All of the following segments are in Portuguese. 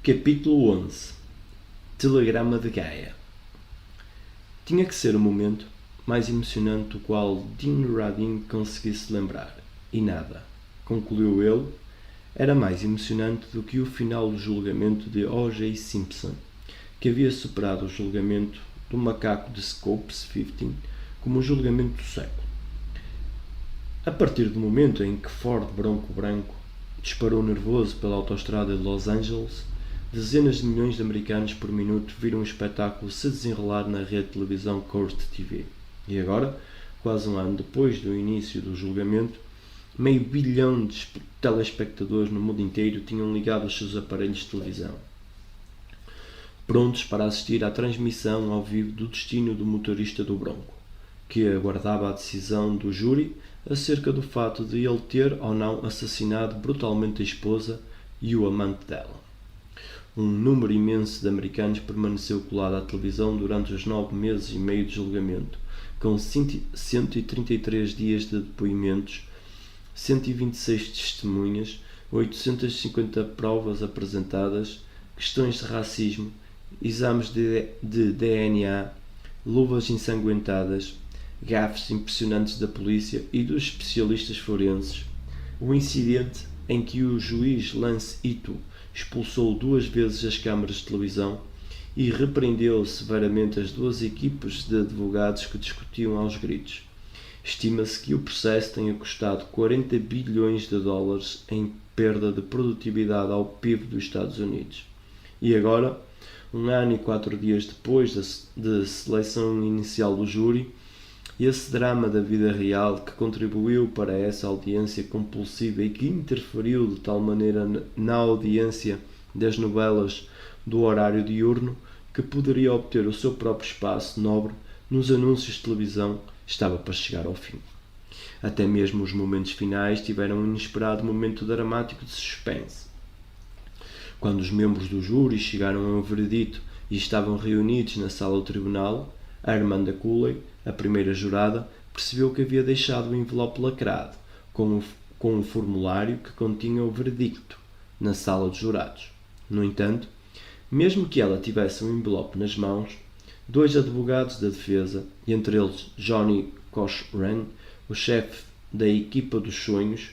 Capítulo 11. Telegrama de Gaia. Tinha que ser o momento mais emocionante do qual Dean Radin conseguisse lembrar. E nada, concluiu ele, era mais emocionante do que o final do julgamento de O.J. Simpson, que havia superado o julgamento do macaco de Scopes 15 como o julgamento do século. A partir do momento em que Ford Bronco branco disparou nervoso pela autoestrada de Los Angeles, dezenas de milhões de americanos por minuto viram o espetáculo se desenrolar na rede de televisão Court TV. E agora, quase um ano depois do início do julgamento, 500 milhão de telespectadores no mundo inteiro tinham ligado os seus aparelhos de televisão, prontos para assistir à transmissão ao vivo do destino do motorista do Bronco, que aguardava a decisão do júri acerca do fato de ele ter ou não assassinado brutalmente a esposa e o amante dela. Um número imenso de americanos permaneceu colado à televisão durante os 9 meses e meio de julgamento, com 133 dias de depoimentos, 126 testemunhas, 850 provas apresentadas, questões de racismo, exames de DNA, luvas ensanguentadas, gafes impressionantes da polícia e dos especialistas forenses, o incidente em que o juiz Lance Ito expulsou 2 vezes as câmaras de televisão e repreendeu severamente as 2 equipas de advogados que discutiam aos gritos. Estima-se que o processo tenha custado 40 bilhões de dólares em perda de produtividade ao PIB dos Estados Unidos. E agora, 1 ano e 4 dias depois da seleção inicial do júri, esse drama da vida real que contribuiu para essa audiência compulsiva e que interferiu de tal maneira na audiência das novelas do horário diurno que poderia obter o seu próprio espaço nobre nos anúncios de televisão, estava para chegar ao fim. Até mesmo os momentos finais tiveram um inesperado momento dramático de suspense. Quando os membros do júri chegaram ao veredito e estavam reunidos na sala do tribunal, a Amanda Cooley, a primeira jurada, percebeu que havia deixado o envelope lacrado, com o formulário que continha o veredicto, na sala dos jurados. No entanto, mesmo que ela tivesse um envelope nas mãos, 2 advogados da defesa, e entre eles Johnny Cochran, o chefe da equipa dos sonhos,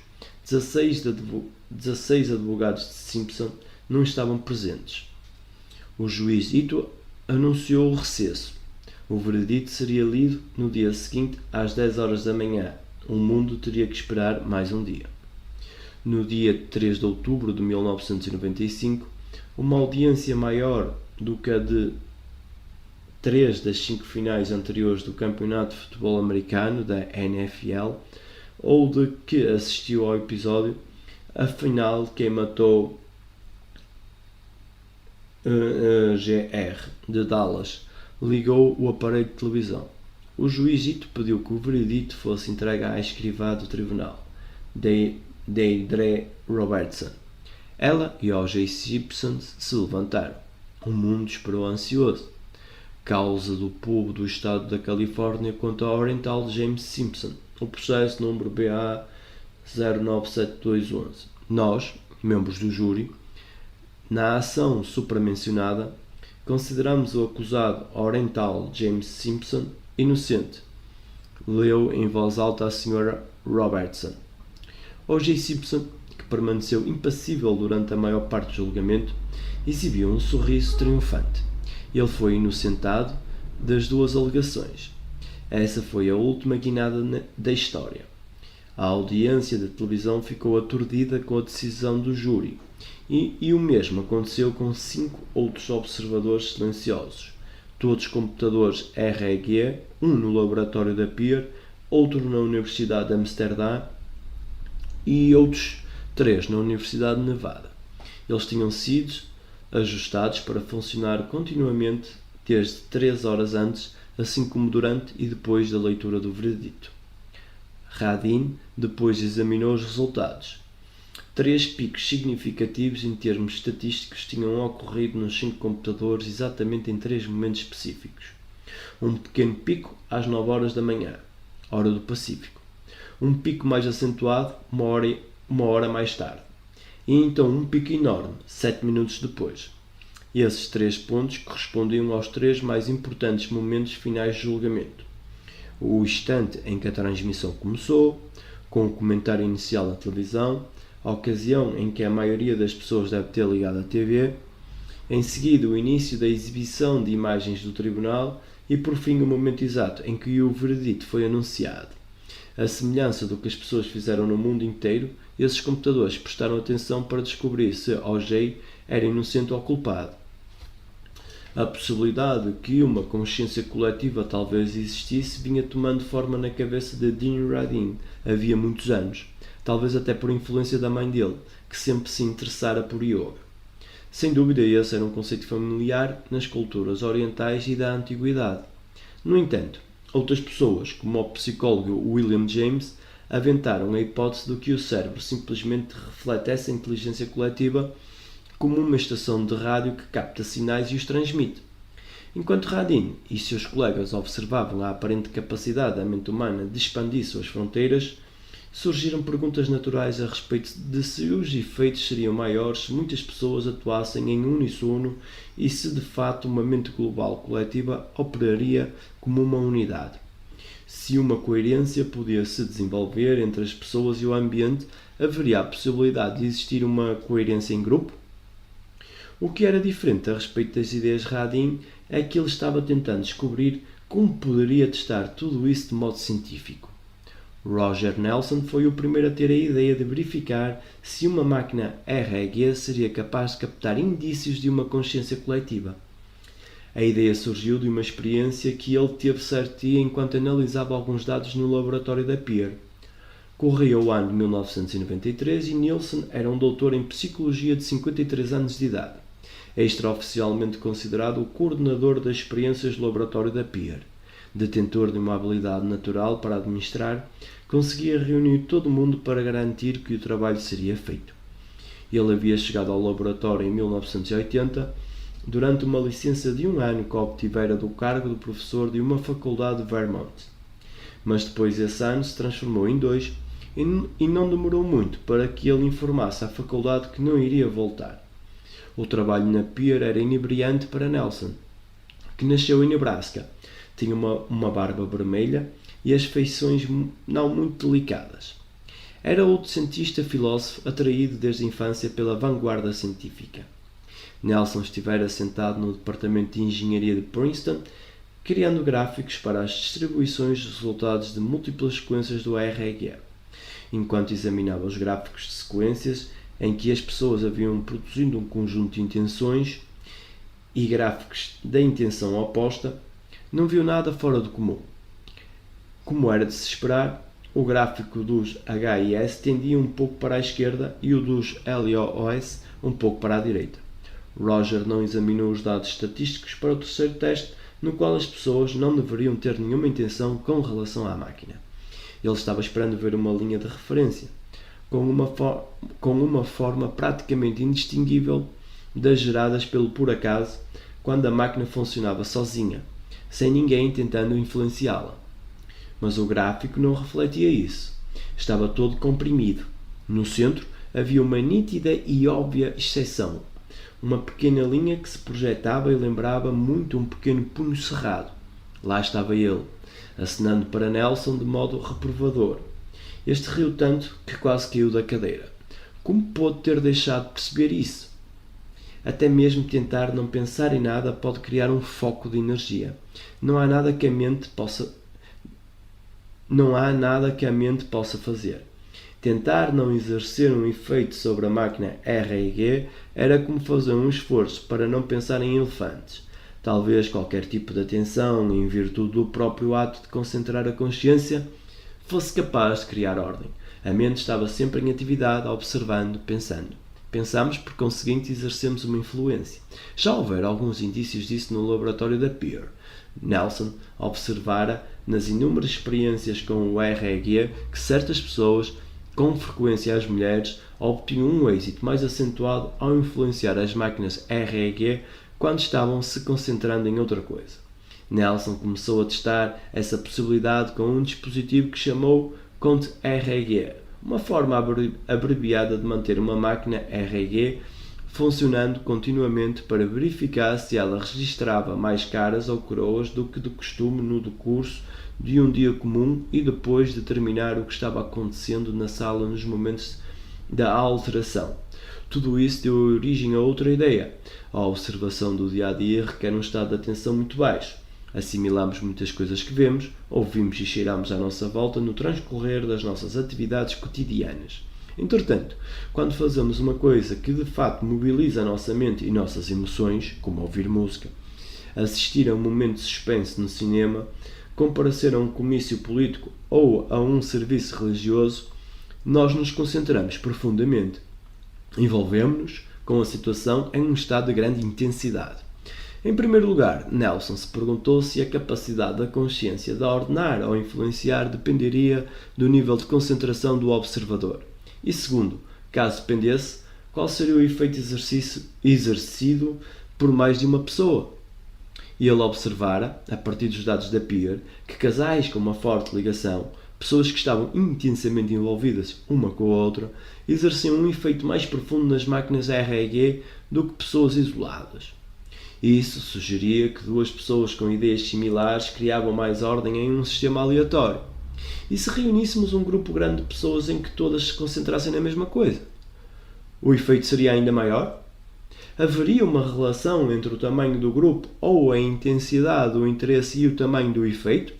16 advogados de Simpson, não estavam presentes. O juiz Ito anunciou o recesso. O veredito seria lido no dia seguinte às 10 horas da manhã. O mundo teria que esperar mais um dia. No dia 3 de outubro de 1995, uma audiência maior do que a de 3 das 5 finais anteriores do Campeonato de Futebol Americano da NFL, ou de que assistiu ao episódio A Final Quem Matou GR de Dallas, ligou o aparelho de televisão. O juiz Ito pediu que o veredito fosse entregue à escrivã do tribunal, Deidre Robertson. Ela e O.J. Simpson se levantaram. O mundo esperou ansioso. Causa do povo do estado da Califórnia contra a Oriental James Simpson. O processo número BA 097211. Nós, membros do júri, na ação supramencionada, consideramos o acusado Oriental James Simpson inocente, leu em voz alta a Sra. Robertson. O.J. Simpson, que permaneceu impassível durante a maior parte do julgamento, exibiu um sorriso triunfante. Ele foi inocentado das 2 alegações. Essa foi a última guinada da história. A audiência da televisão ficou aturdida com a decisão do júri. E o mesmo aconteceu com 5 outros observadores silenciosos, todos computadores RG, um no laboratório da Peer, outro na Universidade de Amsterdã e outros 3 na Universidade de Nevada. Eles tinham sido ajustados para funcionar continuamente desde 3 horas antes, assim como durante e depois da leitura do veredito. Radin depois examinou os resultados. 3 picos significativos em termos estatísticos tinham ocorrido nos 5 computadores exatamente em 3 momentos específicos. Um pequeno pico às 9 horas da manhã, hora do Pacífico. Um pico mais acentuado, uma hora mais tarde. E então um pico enorme, 7 minutos depois. E esses 3 pontos correspondiam aos 3 mais importantes momentos finais de julgamento: o instante em que a transmissão começou, com o comentário inicial na televisão, a ocasião em que a maioria das pessoas deve ter ligado a TV, em seguida o início da exibição de imagens do tribunal e, por fim, o momento exato em que o veredito foi anunciado. A semelhança do que as pessoas fizeram no mundo inteiro, esses computadores prestaram atenção para descobrir se O.J. era inocente ou culpado. A possibilidade de que uma consciência coletiva talvez existisse vinha tomando forma na cabeça de Dean Radin havia muitos anos, talvez até por influência da mãe dele, que sempre se interessara por yoga. Sem dúvida, esse era um conceito familiar nas culturas orientais e da antiguidade. No entanto, outras pessoas, como o psicólogo William James, aventaram a hipótese de que o cérebro simplesmente reflete essa inteligência coletiva como uma estação de rádio que capta sinais e os transmite. Enquanto Radin e seus colegas observavam a aparente capacidade da mente humana de expandir suas fronteiras, surgiram perguntas naturais a respeito de se os efeitos seriam maiores se muitas pessoas atuassem em uníssono e se de fato uma mente global coletiva operaria como uma unidade. Se uma coerência podia se desenvolver entre as pessoas e o ambiente, haveria a possibilidade de existir uma coerência em grupo? O que era diferente a respeito das ideias de Radin é que ele estava tentando descobrir como poderia testar tudo isso de modo científico. Roger Nelson foi o primeiro a ter a ideia de verificar se uma máquina REG seria capaz de captar indícios de uma consciência coletiva. A ideia surgiu de uma experiência que ele teve certo dia enquanto analisava alguns dados no laboratório da Pear. Corria o ano de 1993 e Nelson era um doutor em psicologia de 53 anos de idade, extraoficialmente considerado o coordenador das experiências do laboratório da Pear. Detentor de uma habilidade natural para administrar, conseguia reunir todo o mundo para garantir que o trabalho seria feito. Ele havia chegado ao laboratório em 1980, durante uma licença de 1 ano que obtivera do cargo de professor de uma faculdade de Vermont. Mas depois esse ano se transformou em 2 e não demorou muito para que ele informasse à faculdade que não iria voltar. O trabalho na Pear era inebriante para Nelson, que nasceu em Nebraska. Tinha uma barba vermelha e as feições não muito delicadas. Era outro cientista filósofo atraído desde a infância pela vanguarda científica. Nelson estivera sentado no departamento de engenharia de Princeton, criando gráficos para as distribuições dos resultados de múltiplas sequências do REG. Enquanto examinava os gráficos de sequências em que as pessoas haviam produzido um conjunto de intenções e gráficos da intenção oposta, não viu nada fora do comum. Como era de se esperar, o gráfico dos HIS tendia um pouco para a esquerda e o dos LOS um pouco para a direita. Roger não examinou os dados estatísticos para o terceiro teste, no qual as pessoas não deveriam ter nenhuma intenção com relação à máquina. Ele estava esperando ver uma linha de referência, com uma forma praticamente indistinguível das geradas pelo por acaso quando a máquina funcionava sozinha, sem ninguém tentando influenciá-la. Mas o gráfico não refletia isso. Estava todo comprimido. No centro havia uma nítida e óbvia exceção. Uma pequena linha que se projetava e lembrava muito um pequeno punho cerrado. Lá estava ele, acenando para Nelson de modo reprovador. Este riu tanto que quase caiu da cadeira. Como pôde ter deixado de perceber isso? Até mesmo tentar não pensar em nada pode criar um foco de energia. Não há nada que a mente possa fazer. Tentar não exercer um efeito sobre a máquina REG era como fazer um esforço para não pensar em elefantes. Talvez qualquer tipo de atenção, em virtude do próprio ato de concentrar a consciência, fosse capaz de criar ordem. A mente estava sempre em atividade, observando, pensando. Pensamos, por conseguinte, exercemos uma influência. Já houvera alguns indícios disso no laboratório da Pear. Nelson observara nas inúmeras experiências com o REG que certas pessoas, com frequência as mulheres, obtinham um êxito mais acentuado ao influenciar as máquinas REG quando estavam se concentrando em outra coisa. Nelson começou a testar essa possibilidade com um dispositivo que chamou Count-REG, uma forma abreviada de manter uma máquina REG funcionando continuamente para verificar se ela registrava mais caras ou coroas do que de costume no decurso de um dia comum e depois determinar o que estava acontecendo na sala nos momentos da alteração. Tudo isso deu origem a outra ideia. A observação do dia-a-dia requer um estado de atenção muito baixo. Assimilamos muitas coisas que vemos, ouvimos e cheiramos à nossa volta no transcorrer das nossas atividades cotidianas. Entretanto, quando fazemos uma coisa que de facto mobiliza a nossa mente e nossas emoções, como ouvir música, assistir a um momento de suspense no cinema, comparecer a um comício político ou a um serviço religioso, nós nos concentramos profundamente. Envolvemos-nos com a situação em um estado de grande intensidade. Em primeiro lugar, Nelson se perguntou se a capacidade da consciência de ordenar ou influenciar dependeria do nível de concentração do observador. E segundo, caso dependesse, qual seria o efeito exercido por mais de uma pessoa? E ele observara, a partir dos dados da Peer, que casais com uma forte ligação, pessoas que estavam intensamente envolvidas uma com a outra, exerciam um efeito mais profundo nas máquinas REG do que pessoas isoladas. Isso sugeria que duas pessoas com ideias similares criavam mais ordem em um sistema aleatório. E se reuníssemos um grupo grande de pessoas em que todas se concentrassem na mesma coisa? O efeito seria ainda maior? Haveria uma relação entre o tamanho do grupo ou a intensidade do interesse e o tamanho do efeito?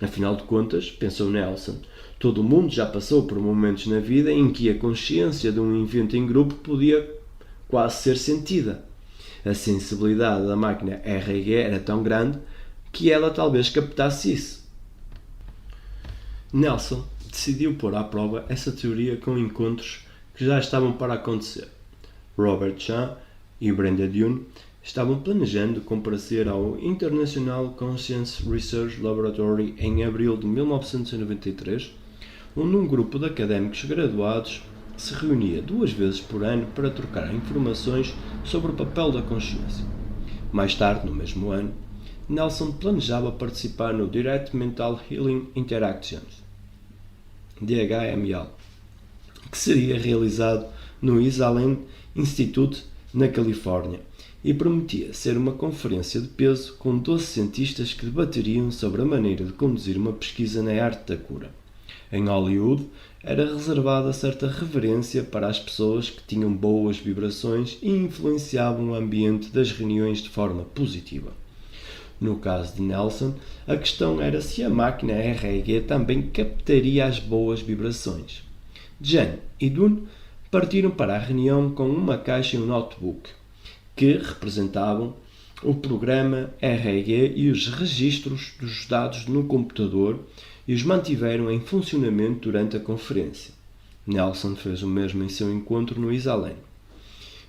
Afinal de contas, pensou Nelson, todo mundo já passou por momentos na vida em que a consciência de um evento em grupo podia quase ser sentida. A sensibilidade da máquina REG era tão grande que ela talvez captasse isso. Nelson decidiu pôr à prova essa teoria com encontros que já estavam para acontecer. Robert Chan e Brenda Dune estavam planejando comparecer ao International Conscience Research Laboratory em abril de 1993, onde um grupo de académicos graduados se reunia 2 vezes por ano para trocar informações sobre o papel da consciência. Mais tarde, no mesmo ano, Nelson planejava participar no Direct Mental Healing Interactions, DHML, que seria realizado no Esalen Institute, na Califórnia, e prometia ser uma conferência de peso com 12 cientistas que debateriam sobre a maneira de conduzir uma pesquisa na arte da cura. Em Hollywood, era reservada certa reverência para as pessoas que tinham boas vibrações e influenciavam o ambiente das reuniões de forma positiva. No caso de Nelson, a questão era se a máquina REG também captaria as boas vibrações. Jan e Dune partiram para a reunião com uma caixa e um notebook, que representavam o programa REG e os registros dos dados no computador e os mantiveram em funcionamento durante a conferência. Nelson fez o mesmo em seu encontro no Esalen.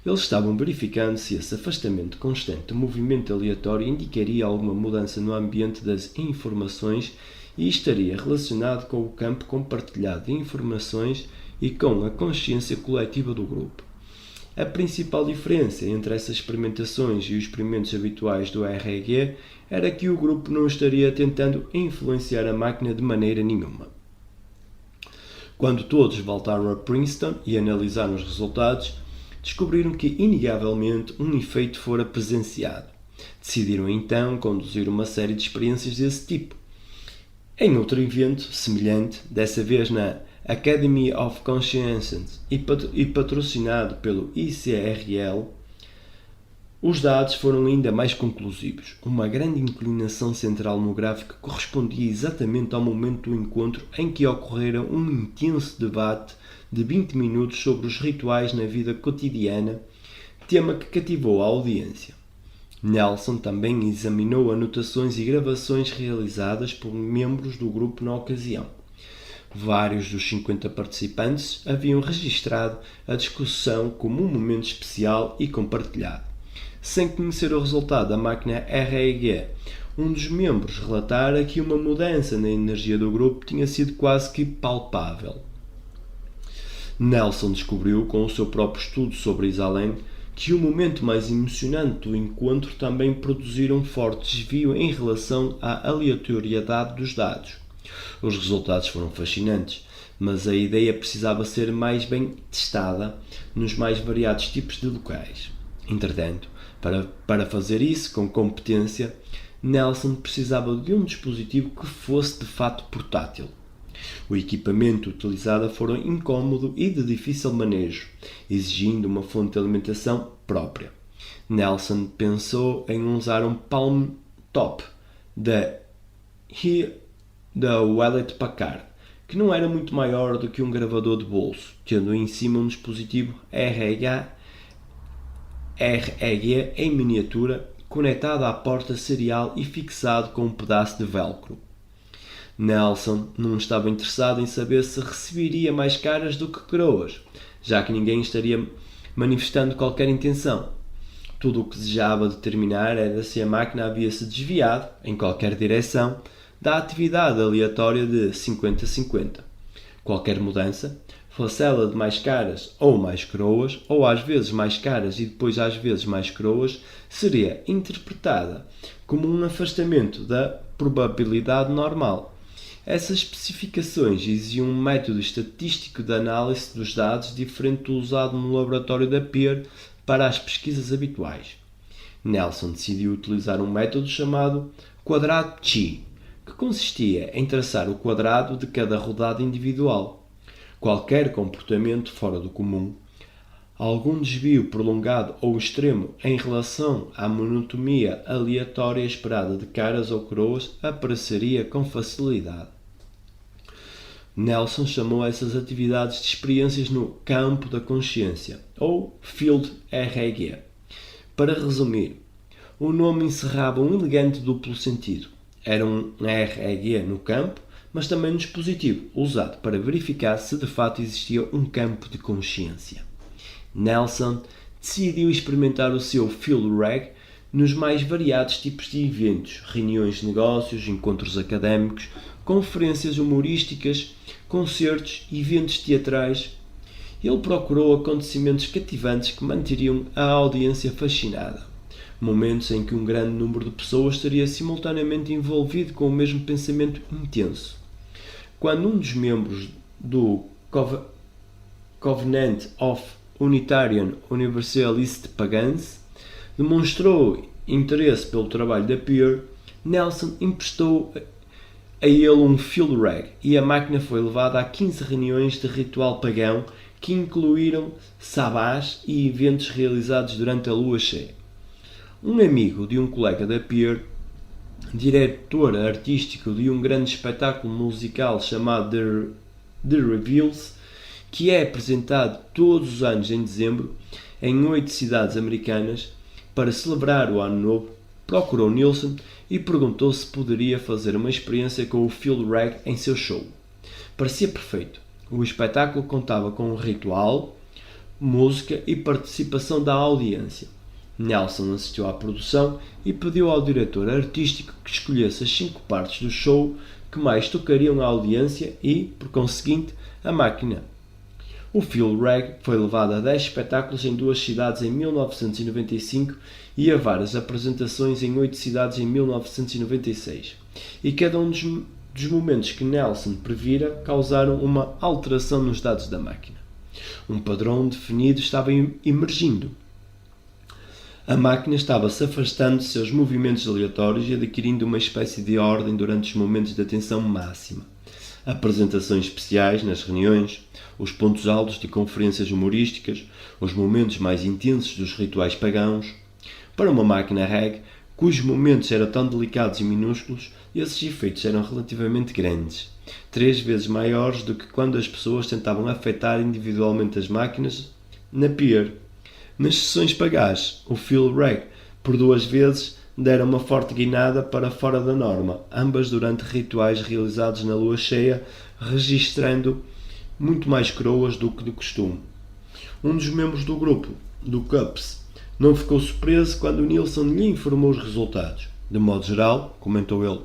Eles estavam verificando se esse afastamento constante de movimento aleatório indicaria alguma mudança no ambiente das informações e estaria relacionado com o campo compartilhado de informações e com a consciência coletiva do grupo. A principal diferença entre essas experimentações e os experimentos habituais do REG era que o grupo não estaria tentando influenciar a máquina de maneira nenhuma. Quando todos voltaram a Princeton e analisaram os resultados, descobriram que, inegavelmente, um efeito fora presenciado. Decidiram então conduzir uma série de experiências desse tipo. Em outro evento semelhante, dessa vez na Academy of Conscience e patrocinado pelo ICRL, os dados foram ainda mais conclusivos. Uma grande inclinação central no gráfico correspondia exatamente ao momento do encontro em que ocorrera um intenso debate de 20 minutos sobre os rituais na vida cotidiana, tema que cativou a audiência. Nelson também examinou anotações e gravações realizadas por membros do grupo na ocasião. Vários dos 50 participantes haviam registrado a discussão como um momento especial e compartilhado. Sem conhecer o resultado da máquina REG, um dos membros relatara que uma mudança na energia do grupo tinha sido quase que palpável. Nelson descobriu, com o seu próprio estudo sobre Esalen, que o momento mais emocionante do encontro também produziu um forte desvio em relação à aleatoriedade dos dados. Os resultados foram fascinantes. mas a ideia precisava ser mais bem testada nos mais variados tipos de locais. Entretanto, para fazer isso com competência, Nelson precisava de um dispositivo que fosse de fato portátil. O equipamento utilizado fora incômodo e de difícil manejo, exigindo uma fonte de alimentação própria. Nelson pensou em usar um Palm Top da Hewlett-Packard, que não era muito maior do que um gravador de bolso, tendo em cima um dispositivo REG em miniatura conectado à porta serial e fixado com um pedaço de velcro. Nelson não estava interessado em saber se receberia mais caras do que coroas, já que ninguém estaria manifestando qualquer intenção. Tudo o que desejava determinar era se a máquina havia se desviado, em qualquer direção, da atividade aleatória de 50-50. Qualquer mudança, fosse ela de mais caras ou mais coroas, ou às vezes mais caras e depois às vezes mais coroas, seria interpretada como um afastamento da probabilidade normal. Essas especificações exigiam um método estatístico de análise dos dados diferente do usado no laboratório da Pear para as pesquisas habituais. Nelson decidiu utilizar um método chamado quadrado chi, que consistia em traçar o quadrado de cada rodada individual. Qualquer comportamento fora do comum, algum desvio prolongado ou extremo em relação à monotonia aleatória esperada de caras ou coroas, apareceria com facilidade. Nelson chamou essas atividades de experiências no campo da consciência, ou Field REG. Para resumir, o nome encerrava um elegante duplo sentido. Era um REG no campo, mas também um dispositivo usado para verificar se de fato existia um campo de consciência. Nelson decidiu experimentar o seu Field REG nos mais variados tipos de eventos, reuniões de negócios, encontros académicos, conferências humorísticas, concertos e eventos teatrais. Ele procurou acontecimentos cativantes que manteriam a audiência fascinada. Momentos em que um grande número de pessoas estaria simultaneamente envolvido com o mesmo pensamento intenso. Quando um dos membros do Covenant of Unitarian Universalist Pagans demonstrou interesse pelo trabalho da Pear, Nelson emprestou a ele um Field REG e a máquina foi levada a 15 reuniões de ritual pagão que incluíram sabás e eventos realizados durante a lua cheia. Um amigo de um colega da Pear, diretor artístico de um grande espetáculo musical chamado The Reveals, que é apresentado todos os anos em dezembro em 8 cidades americanas para celebrar o Ano Novo, procurou Nelson e perguntou se poderia fazer uma experiência com o Field REG em seu show. Parecia perfeito. O espetáculo contava com um ritual, música e participação da audiência. Nelson assistiu à produção e pediu ao diretor artístico que escolhesse as 5 partes do show que mais tocariam a audiência e, por conseguinte, a máquina. O Field REG foi levado a 10 espetáculos em 2 cidades em 1995 e a várias apresentações em 8 cidades em 1996. E cada um dos momentos que Nelson previra causaram uma alteração nos dados da máquina. Um padrão definido estava emergindo. A máquina estava se afastando de seus movimentos aleatórios e adquirindo uma espécie de ordem durante os momentos de atenção máxima. Apresentações especiais nas reuniões, os pontos altos de conferências humorísticas, os momentos mais intensos dos rituais pagãos. Para uma máquina REG, cujos momentos eram tão delicados e minúsculos, esses efeitos eram relativamente grandes, 3 vezes maiores do que quando as pessoas tentavam afetar individualmente as máquinas na Pear. Nas sessões pagãs, o Field REG, por 2 vezes, dera uma forte guinada para fora da norma, ambas durante rituais realizados na lua cheia, registrando muito mais coroas do que de costume. Um dos membros do grupo, do CUPS, não ficou surpreso quando Nelson lhe informou os resultados. De modo geral, comentou ele,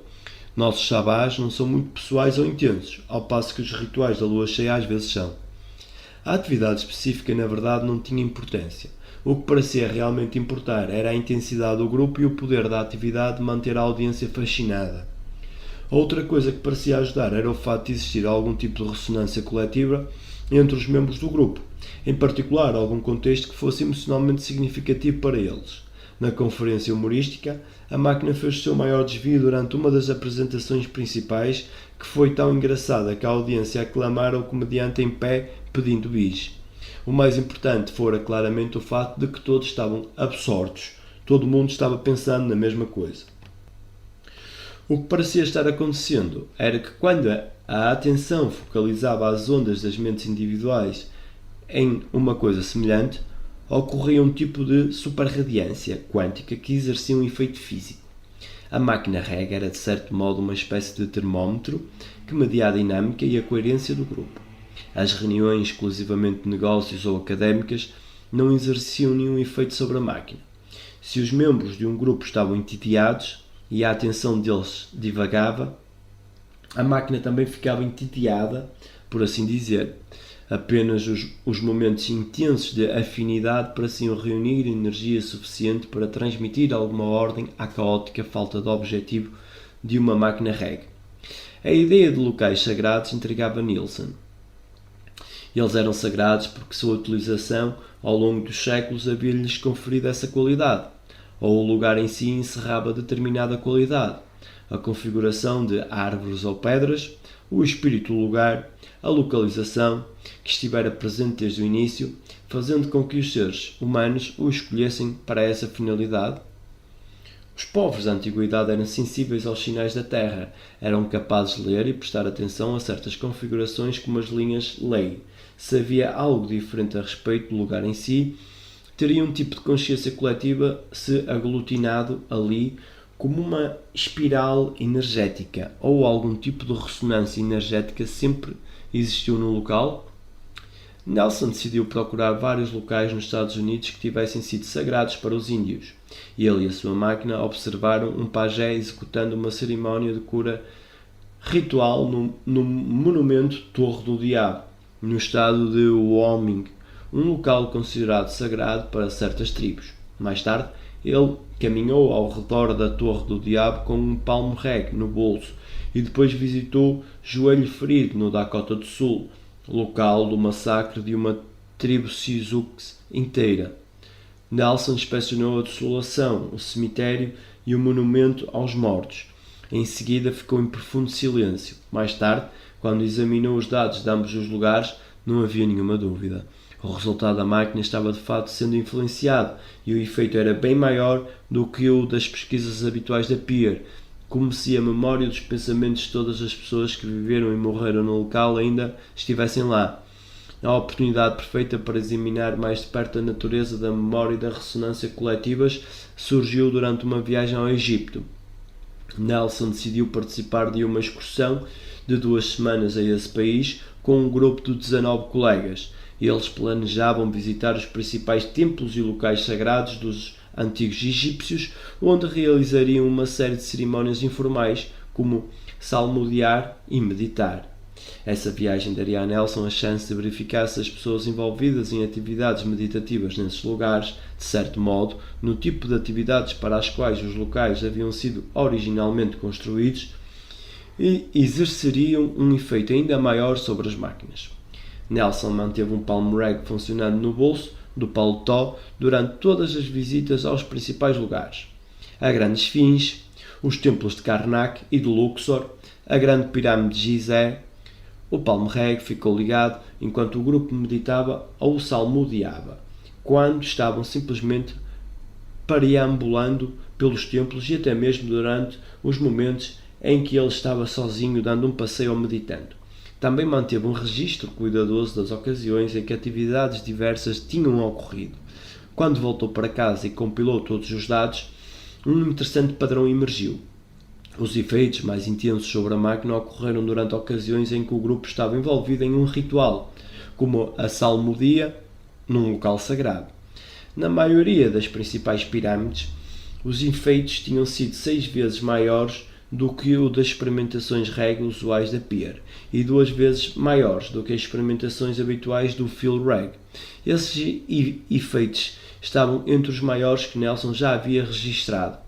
nossos sabás não são muito pessoais ou intensos, ao passo que os rituais da lua cheia às vezes são. A atividade específica, na verdade, não tinha importância. O que parecia realmente importar era a intensidade do grupo e o poder da atividade de manter a audiência fascinada. Outra coisa que parecia ajudar era o facto de existir algum tipo de ressonância coletiva entre os membros do grupo, em particular algum contexto que fosse emocionalmente significativo para eles. Na conferência humorística, a máquina fez o seu maior desvio durante uma das apresentações principais, que foi tão engraçada que a audiência aclamara o comediante em pé pedindo bis. O mais importante fora claramente o facto de que todos estavam absortos, todo mundo estava pensando na mesma coisa. O que parecia estar acontecendo era que quando a atenção focalizava as ondas das mentes individuais em uma coisa semelhante, ocorria um tipo de superradiância quântica que exercia um efeito físico. A máquina Reg era de certo modo uma espécie de termómetro que media a dinâmica e a coerência do grupo. As reuniões exclusivamente de negócios ou académicas não exerciam nenhum efeito sobre a máquina. Se os membros de um grupo estavam entediados e a atenção deles divagava, a máquina também ficava entediada, por assim dizer. Apenas os momentos intensos de afinidade pareciam reunir energia suficiente para transmitir alguma ordem à caótica falta de objetivo de uma máquina Reg. A ideia de locais sagrados intrigava Nielsen. Eles eram sagrados porque sua utilização ao longo dos séculos havia-lhes conferido essa qualidade, ou o lugar em si encerrava determinada qualidade, a configuração de árvores ou pedras, o espírito do lugar, a localização, que estivera presente desde o início, fazendo com que os seres humanos o escolhessem para essa finalidade. Os povos da antiguidade eram sensíveis aos sinais da terra, eram capazes de ler e prestar atenção a certas configurações como as linhas lei. Se havia algo diferente a respeito do lugar em si, teria um tipo de consciência coletiva se aglutinado ali como uma espiral energética ou algum tipo de ressonância energética sempre existiu no local. Nelson decidiu procurar vários locais nos Estados Unidos que tivessem sido sagrados para os índios. Ele e a sua máquina observaram um pajé executando uma cerimónia de cura ritual no monumento Torre do Diabo, no estado de Wyoming, um local considerado sagrado para certas tribos. Mais tarde, ele caminhou ao redor da Torre do Diabo com um palmo Reg no bolso e depois visitou Joelho Ferido, no Dakota do Sul, local do massacre de uma tribo Sioux inteira. Nelson inspecionou a desolação, o cemitério e o monumento aos mortos. Em seguida ficou em profundo silêncio. Mais tarde, quando examinou os dados de ambos os lugares, não havia nenhuma dúvida. O resultado da máquina estava de fato sendo influenciado e o efeito era bem maior do que o das pesquisas habituais da Peer, como se a memória dos pensamentos de todas as pessoas que viveram e morreram no local ainda estivessem lá. A oportunidade perfeita para examinar mais de perto a natureza da memória e da ressonância coletivas surgiu durante uma viagem ao Egito. Nelson decidiu participar de uma excursão de 2 semanas a esse país com um grupo de 19 colegas. Eles planejavam visitar os principais templos e locais sagrados dos antigos egípcios, onde realizariam uma série de cerimónias informais, como salmodiar e meditar. Essa viagem daria a Nelson a chance de verificar se as pessoas envolvidas em atividades meditativas nesses lugares, de certo modo, no tipo de atividades para as quais os locais haviam sido originalmente construídos, e exerceriam um efeito ainda maior sobre as máquinas. Nelson manteve um Palm Reg funcionando no bolso do paletó durante todas as visitas aos principais lugares. A Grande Esfinge, os templos de Karnak e de Luxor, a Grande Pirâmide de Gizé. O Palm Reg ficou ligado enquanto o grupo meditava ou salmodiava, quando estavam simplesmente perambulando pelos templos e até mesmo durante os momentos em que ele estava sozinho dando um passeio ou meditando. Também manteve um registro cuidadoso das ocasiões em que atividades diversas tinham ocorrido. Quando voltou para casa e compilou todos os dados, um interessante padrão emergiu. Os efeitos mais intensos sobre a máquina ocorreram durante ocasiões em que o grupo estava envolvido em um ritual, como a salmodia num local sagrado. Na maioria das principais pirâmides, os efeitos tinham sido 6 vezes maiores do que o das experimentações Reg usuais da Peer e 2 vezes maiores do que as experimentações habituais do Phil Reg. Esses efeitos estavam entre os maiores que Nelson já havia registrado.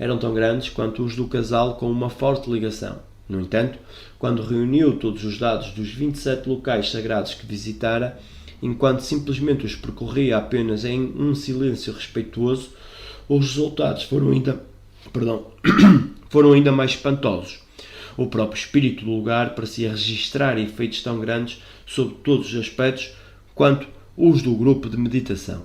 Eram tão grandes quanto os do casal com uma forte ligação. No entanto, quando reuniu todos os dados dos 27 locais sagrados que visitara, enquanto simplesmente os percorria apenas em um silêncio respeituoso, os resultados foram ainda mais espantosos. O próprio espírito do lugar parecia registrar efeitos tão grandes sobre todos os aspectos quanto os do grupo de meditação.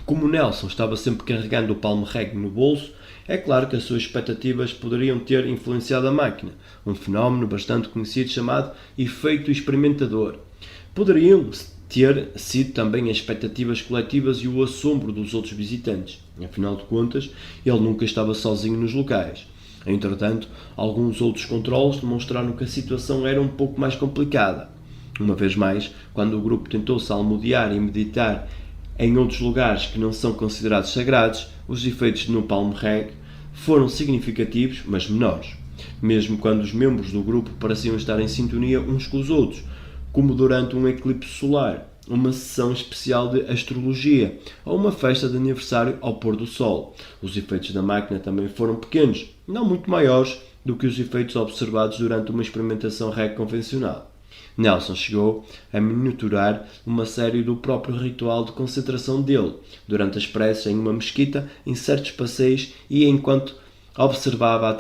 Como Nelson estava sempre carregando o Palm Reg no bolso, é claro que as suas expectativas poderiam ter influenciado a máquina, um fenómeno bastante conhecido chamado efeito experimentador. Poderiam ter sido também as expectativas coletivas e o assombro dos outros visitantes. Afinal de contas, ele nunca estava sozinho nos locais. Entretanto, alguns outros controles demonstraram que a situação era um pouco mais complicada. Uma vez mais, quando o grupo tentou salmodiar e meditar em outros lugares que não são considerados sagrados, os efeitos no Palm Reg foram significativos, mas menores. Mesmo quando os membros do grupo pareciam estar em sintonia uns com os outros, como durante um eclipse solar, uma sessão especial de astrologia ou uma festa de aniversário ao pôr do sol. Os efeitos da máquina também foram pequenos, não muito maiores do que os efeitos observados durante uma experimentação REG convencional. Nelson chegou a monitorar uma série do próprio ritual de concentração dele, durante as preces em uma mesquita, em certos passeios e enquanto observava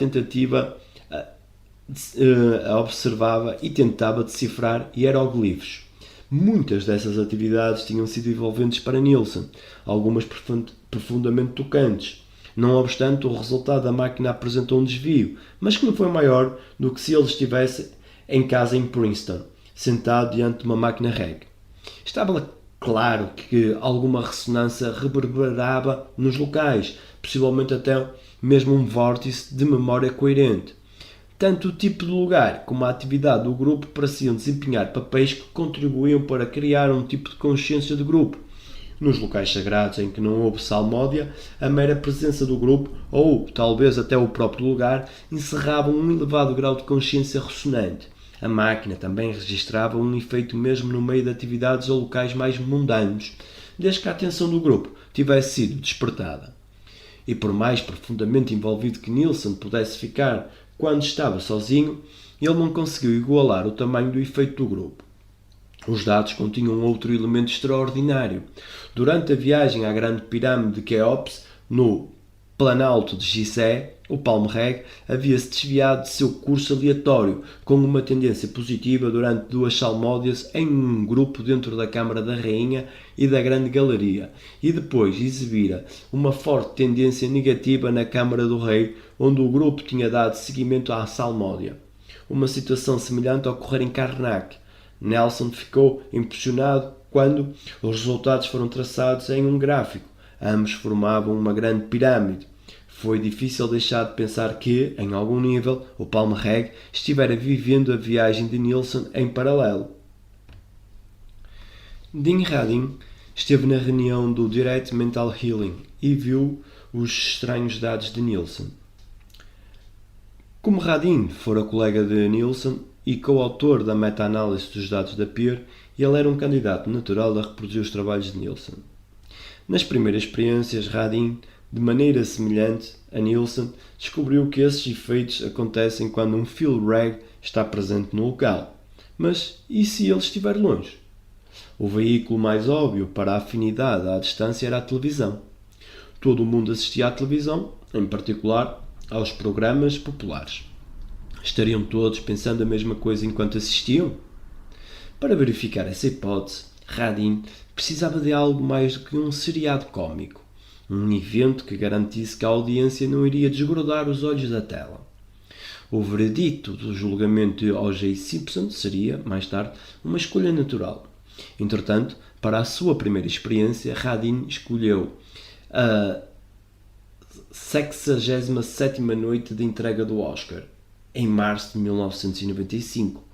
e tentava decifrar hieroglifos. Muitas dessas atividades tinham sido envolventes para Nilsson, algumas profundamente tocantes. Não obstante, o resultado da máquina apresentou um desvio, mas que não foi maior do que se ele estivesse em casa em Princeton, sentado diante de uma máquina REG. Estava claro que alguma ressonância reverberava nos locais, possivelmente até mesmo um vórtice de memória coerente. Tanto o tipo de lugar como a atividade do grupo pareciam desempenhar papéis que contribuíam para criar um tipo de consciência de grupo. Nos locais sagrados em que não houve salmódia, a mera presença do grupo, ou talvez até o próprio lugar, encerrava um elevado grau de consciência ressonante. A máquina também registrava um efeito mesmo no meio de atividades ou locais mais mundanos, desde que a atenção do grupo tivesse sido despertada. E por mais profundamente envolvido que Nilsson pudesse ficar quando estava sozinho, ele não conseguiu igualar o tamanho do efeito do grupo. Os dados continham outro elemento extraordinário. Durante a viagem à Grande Pirâmide de Quéops, no Planalto de Gizé, o Palm Reg havia-se desviado de seu curso aleatório, com uma tendência positiva durante 2 salmódias em um grupo dentro da Câmara da Rainha e da Grande Galeria, e depois exibira uma forte tendência negativa na Câmara do Rei, onde o grupo tinha dado seguimento à salmódia. Uma situação semelhante ocorrera em Karnak. Nelson ficou impressionado quando os resultados foram traçados em um gráfico. Ambos formavam uma grande pirâmide. Foi difícil deixar de pensar que, em algum nível, o Palm Reg estivera vivendo a viagem de Nilsson em paralelo. Dean Radin esteve na reunião do Direct Mental Healing e viu os estranhos dados de Nilsson. Como Radin fora colega de Nilsson e coautor da meta-análise dos dados da Peer, ele era um candidato natural a reproduzir os trabalhos de Nilsson. Nas primeiras experiências, Radin, de maneira semelhante a Nilsson, descobriu que esses efeitos acontecem quando um field reg está presente no local. Mas e se ele estiver longe? O veículo mais óbvio para a afinidade à distância era a televisão. Todo o mundo assistia à televisão, em particular aos programas populares. Estariam todos pensando a mesma coisa enquanto assistiam? Para verificar essa hipótese, Radin precisava de algo mais do que um seriado cómico, um evento que garantisse que a audiência não iria desgrudar os olhos da tela. O veredito do julgamento de O.J. Simpson seria, mais tarde, uma escolha natural. Entretanto, para a sua primeira experiência, Radin escolheu a 67ª noite de entrega do Oscar, em março de 1995,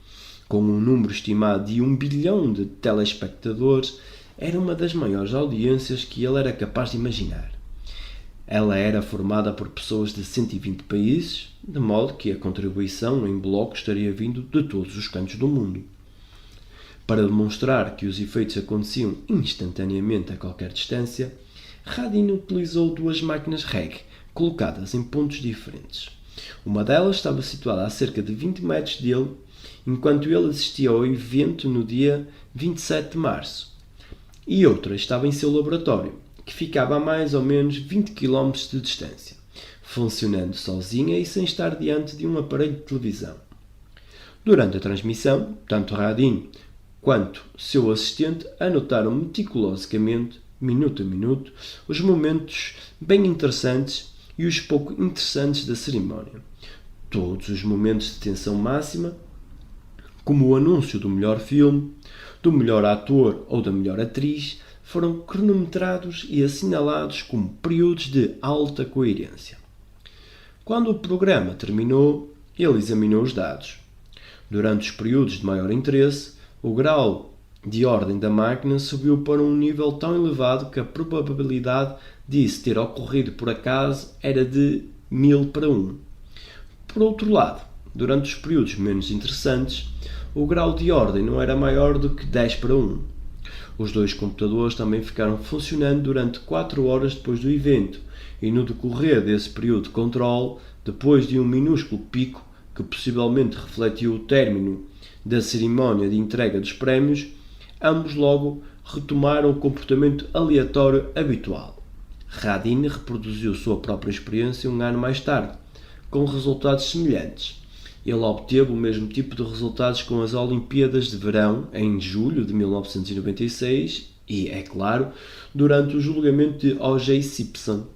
com um número estimado de 1 bilhão de telespectadores. Era uma das maiores audiências que ele era capaz de imaginar. Ela era formada por pessoas de 120 países, de modo que a contribuição em bloco estaria vindo de todos os cantos do mundo. Para demonstrar que os efeitos aconteciam instantaneamente a qualquer distância, Radin utilizou 2 máquinas REG, colocadas em pontos diferentes. Uma delas estava situada a cerca de 20 metros dele, enquanto ele assistia ao evento no dia 27 de março. E outra estava em seu laboratório, que ficava a mais ou menos 20 km de distância, funcionando sozinha e sem estar diante de um aparelho de televisão. Durante a transmissão, tanto Radin quanto seu assistente anotaram meticulosamente, minuto a minuto, os momentos bem interessantes e os pouco interessantes da cerimónia. Todos os momentos de tensão máxima, como o anúncio do melhor filme, do melhor ator ou da melhor atriz, foram cronometrados e assinalados como períodos de alta coerência. Quando o programa terminou, ele examinou os dados. Durante os períodos de maior interesse, o grau de ordem da máquina subiu para um nível tão elevado que a probabilidade disso ter ocorrido por acaso era de 1000 para 1. Por outro lado, durante os períodos menos interessantes, o grau de ordem não era maior do que 10 para 1. Os dois computadores também ficaram funcionando durante 4 horas depois do evento, e no decorrer desse período de controle, depois de um minúsculo pico que possivelmente refletiu o término da cerimónia de entrega dos prémios, ambos logo retomaram o comportamento aleatório habitual. Radin reproduziu sua própria experiência um ano mais tarde, com resultados semelhantes. Ele obteve o mesmo tipo de resultados com as Olimpíadas de Verão, em julho de 1996, e, é claro, durante o julgamento de O.J. Simpson.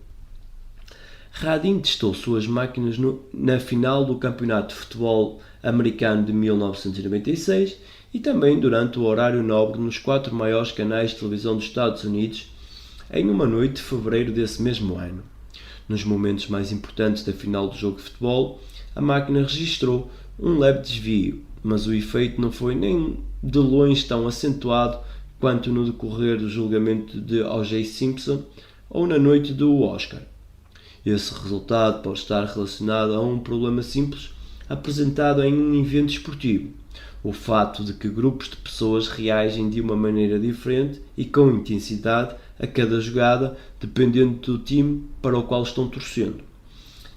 Radin testou suas máquinas na final do Campeonato de Futebol Americano de 1996 e também durante o horário nobre nos 4 maiores canais de televisão dos Estados Unidos em uma noite de fevereiro desse mesmo ano. Nos momentos mais importantes da final do jogo de futebol, a máquina registrou um leve desvio, mas o efeito não foi nem de longe tão acentuado quanto no decorrer do julgamento de O.J. Simpson ou na noite do Oscar. Esse resultado pode estar relacionado a um problema simples apresentado em um evento esportivo: o fato de que grupos de pessoas reagem de uma maneira diferente e com intensidade a cada jogada, dependendo do time para o qual estão torcendo.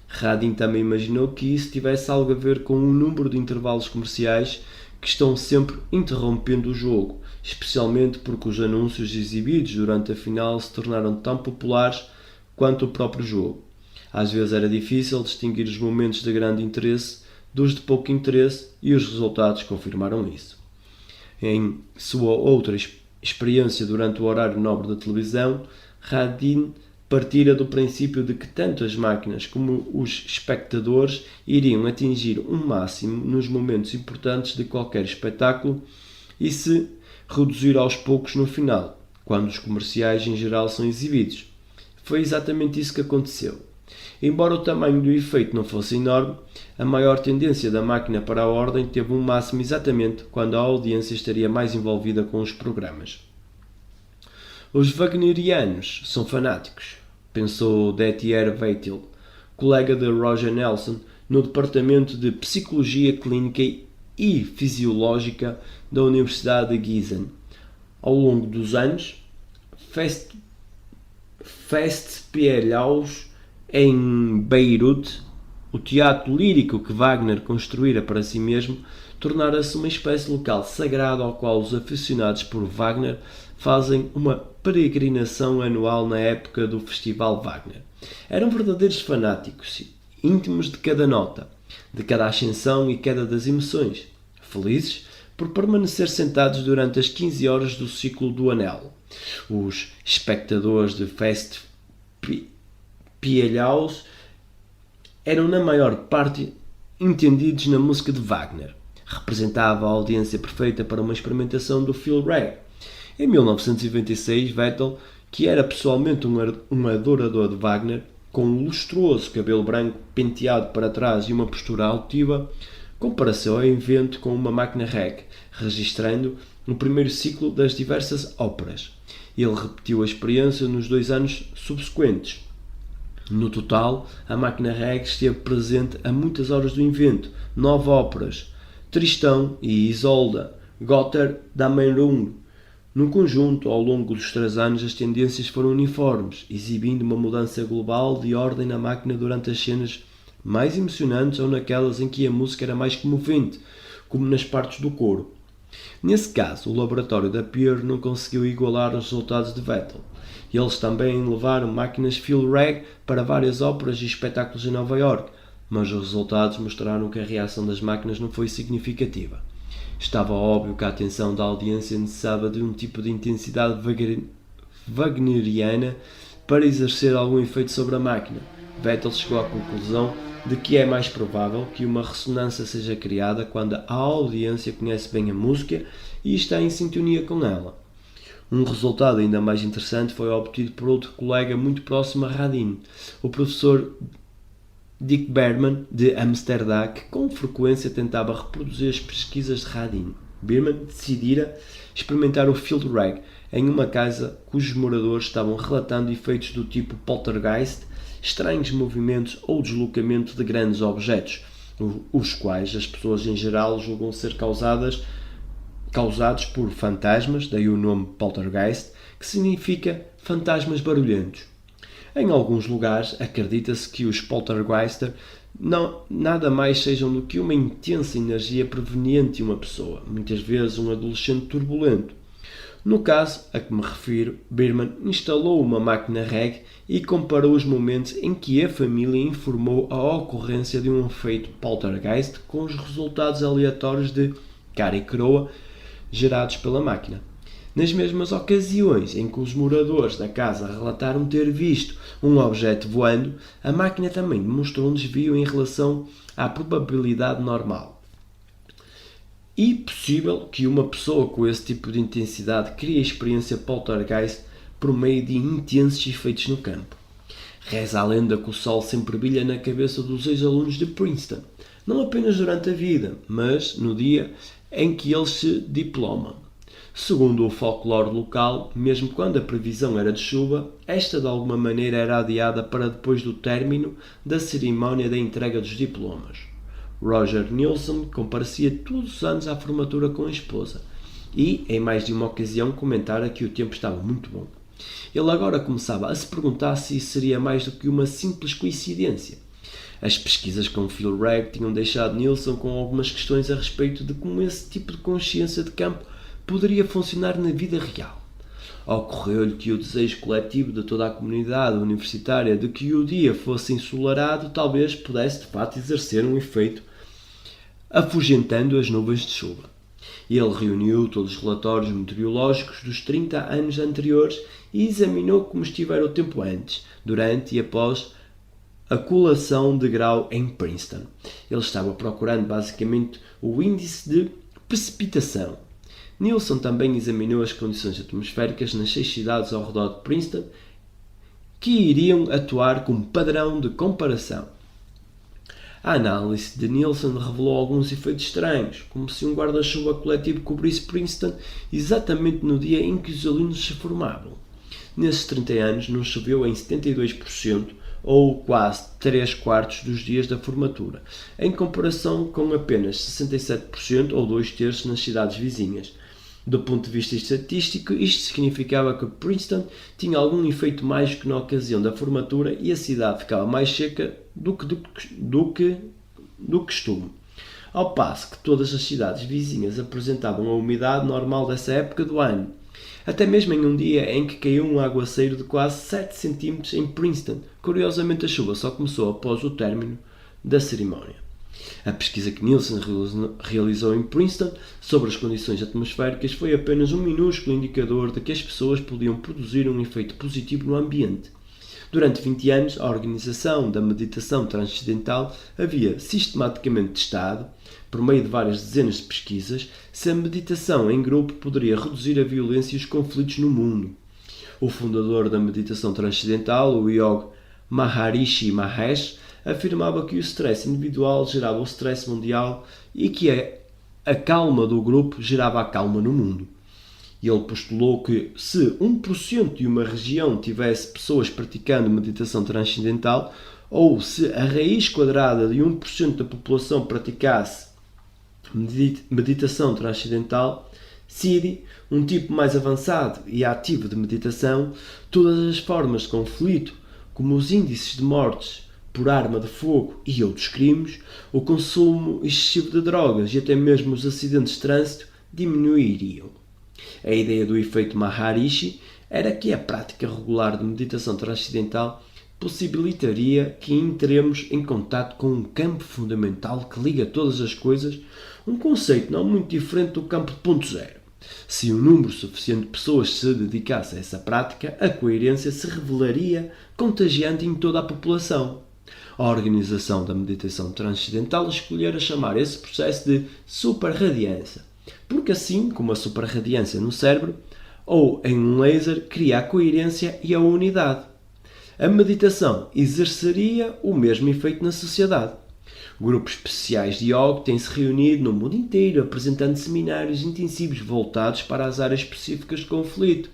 Radin também imaginou que isso tivesse algo a ver com o número de intervalos comerciais que estão sempre interrompendo o jogo, especialmente porque os anúncios exibidos durante a final se tornaram tão populares quanto o próprio jogo. Às vezes era difícil distinguir os momentos de grande interesse dos de pouco interesse e os resultados confirmaram isso. Em sua outra experiência durante o horário nobre da televisão, Radin partira do princípio de que tanto as máquinas como os espectadores iriam atingir um máximo nos momentos importantes de qualquer espetáculo e se reduzir aos poucos no final, quando os comerciais em geral são exibidos. Foi exatamente isso que aconteceu. Embora o tamanho do efeito não fosse enorme, a maior tendência da máquina para a ordem teve um máximo exatamente quando a audiência estaria mais envolvida com os programas. Os wagnerianos são fanáticos, pensou Dethier Veitel, colega de Roger Nelson no Departamento de Psicologia Clínica e Fisiológica da Universidade de Gießen. Ao longo dos anos, Festspielaus em Beirute, o teatro lírico que Wagner construíra para si mesmo, tornara-se uma espécie de local sagrado ao qual os aficionados por Wagner fazem uma peregrinação anual na época do Festival Wagner. Eram verdadeiros fanáticos, íntimos de cada nota, de cada ascensão e queda das emoções, felizes por permanecer sentados durante as 15 horas do ciclo do Anel. Os espectadores de Festspielaus eram na maior parte entendidos na música de Wagner. Representava a audiência perfeita para uma experimentação do Phil Ray. Em 1996, Vettel, que era pessoalmente um adorador de Wagner, com um lustroso cabelo branco penteado para trás e uma postura altiva, comparou o evento com uma máquina REC, registrando o primeiro ciclo das diversas óperas. Ele repetiu a experiência nos 2 anos subsequentes. No total, a máquina REC esteve presente a muitas horas do evento: 9 óperas, Tristão e Isolde, Gotthard, Damenröhnung. No conjunto, ao longo dos 3 anos, as tendências foram uniformes, exibindo uma mudança global de ordem na máquina durante as cenas mais emocionantes ou naquelas em que a música era mais comovente, como nas partes do coro. Nesse caso, o laboratório da Peer não conseguiu igualar os resultados de Vettel. Eles também levaram máquinas Phil-Reg para várias óperas e espetáculos em Nova York, mas os resultados mostraram que a reação das máquinas não foi significativa. Estava óbvio que a atenção da audiência necessitava de um tipo de intensidade wagneriana para exercer algum efeito sobre a máquina. Vettel chegou à conclusão de que é mais provável que uma ressonância seja criada quando a audiência conhece bem a música e está em sintonia com ela. Um resultado ainda mais interessante foi obtido por outro colega muito próximo a Radin, o professor Dick Berman, de Amsterdã, que com frequência tentava reproduzir as pesquisas de Radin. Berman decidira experimentar o Field Reg em uma casa cujos moradores estavam relatando efeitos do tipo poltergeist, estranhos movimentos ou deslocamento de grandes objetos, os quais as pessoas em geral julgam ser causados por fantasmas, daí o nome poltergeist, que significa fantasmas barulhentos. Em alguns lugares, acredita-se que os poltergeister nada mais sejam do que uma intensa energia proveniente de uma pessoa, muitas vezes um adolescente turbulento. No caso a que me refiro, Berman instalou uma máquina Reg e comparou os momentos em que a família informou a ocorrência de um efeito poltergeist com os resultados aleatórios de cara e coroa gerados pela máquina. Nas mesmas ocasiões em que os moradores da casa relataram ter visto um objeto voando, a máquina também demonstrou um desvio em relação à probabilidade normal. E possível que uma pessoa com esse tipo de intensidade crie a experiência poltergeist por meio de intensos efeitos no campo. Reza a lenda que o sol sempre brilha na cabeça dos ex-alunos de Princeton, não apenas durante a vida, mas no dia em que eles se diplomam. Segundo o folclore local, mesmo quando a previsão era de chuva, esta de alguma maneira era adiada para depois do término da cerimónia da entrega dos diplomas. Roger Neilson comparecia todos os anos à formatura com a esposa e, em mais de uma ocasião, comentara que o tempo estava muito bom. Ele agora começava a se perguntar se isso seria mais do que uma simples coincidência. As pesquisas com Phil Reg tinham deixado Neilson com algumas questões a respeito de como esse tipo de consciência de campo poderia funcionar na vida real. Ocorreu-lhe que o desejo coletivo de toda a comunidade universitária de que o dia fosse ensolarado talvez pudesse de fato exercer um efeito afugentando as nuvens de chuva. Ele reuniu todos os relatórios meteorológicos dos 30 anos anteriores e examinou como estivera o tempo antes, durante e após a colação de grau em Princeton. Ele estava procurando basicamente o índice de precipitação. Neilson também examinou as condições atmosféricas nas 6 cidades ao redor de Princeton que iriam atuar como padrão de comparação. A análise de Neilson revelou alguns efeitos estranhos, como se um guarda-chuva coletivo cobrisse Princeton exatamente no dia em que os alunos se formavam. Nesses 30 anos não choveu em 72%, ou quase 3/4 dos dias da formatura, em comparação com apenas 67% ou 2/3 nas cidades vizinhas. Do ponto de vista estatístico, isto significava que Princeton tinha algum efeito mágico na ocasião da formatura e a cidade ficava mais seca do costume. Ao passo que todas as cidades vizinhas apresentavam a umidade normal dessa época do ano. Até mesmo em um dia em que caiu um aguaceiro de quase 7 cm em Princeton. Curiosamente, a chuva só começou após o término da cerimónia. A pesquisa que Neilson realizou em Princeton sobre as condições atmosféricas foi apenas um minúsculo indicador de que as pessoas podiam produzir um efeito positivo no ambiente. Durante 20 anos, a Organização da Meditação Transcendental havia sistematicamente testado, por meio de várias dezenas de pesquisas, se a meditação em grupo poderia reduzir a violência e os conflitos no mundo. O fundador da meditação transcendental, o Yogi Maharishi Mahesh, afirmava que o stress individual gerava o stress mundial e que a calma do grupo gerava a calma no mundo. Ele postulou que se 1% de uma região tivesse pessoas praticando meditação transcendental, ou se a raiz quadrada de 1% da população praticasse meditação transcendental, CIDI, um tipo mais avançado e ativo de meditação, todas as formas de conflito, como os índices de mortes por arma de fogo e outros crimes, o consumo excessivo de drogas e até mesmo os acidentes de trânsito diminuiriam. A ideia do efeito Maharishi era que a prática regular de meditação transcendental possibilitaria que entremos em contato com um campo fundamental que liga todas as coisas, um conceito não muito diferente do campo de ponto zero. Se um número suficiente de pessoas se dedicasse a essa prática, a coerência se revelaria contagiante em toda a população. A Organização da Meditação Transcendental escolhera chamar esse processo de superradiância, porque assim como a superradiância no cérebro ou em um laser cria a coerência e a unidade. A meditação exerceria o mesmo efeito na sociedade. Grupos especiais de yoga têm-se reunido no mundo inteiro, apresentando seminários intensivos voltados para as áreas específicas de conflito.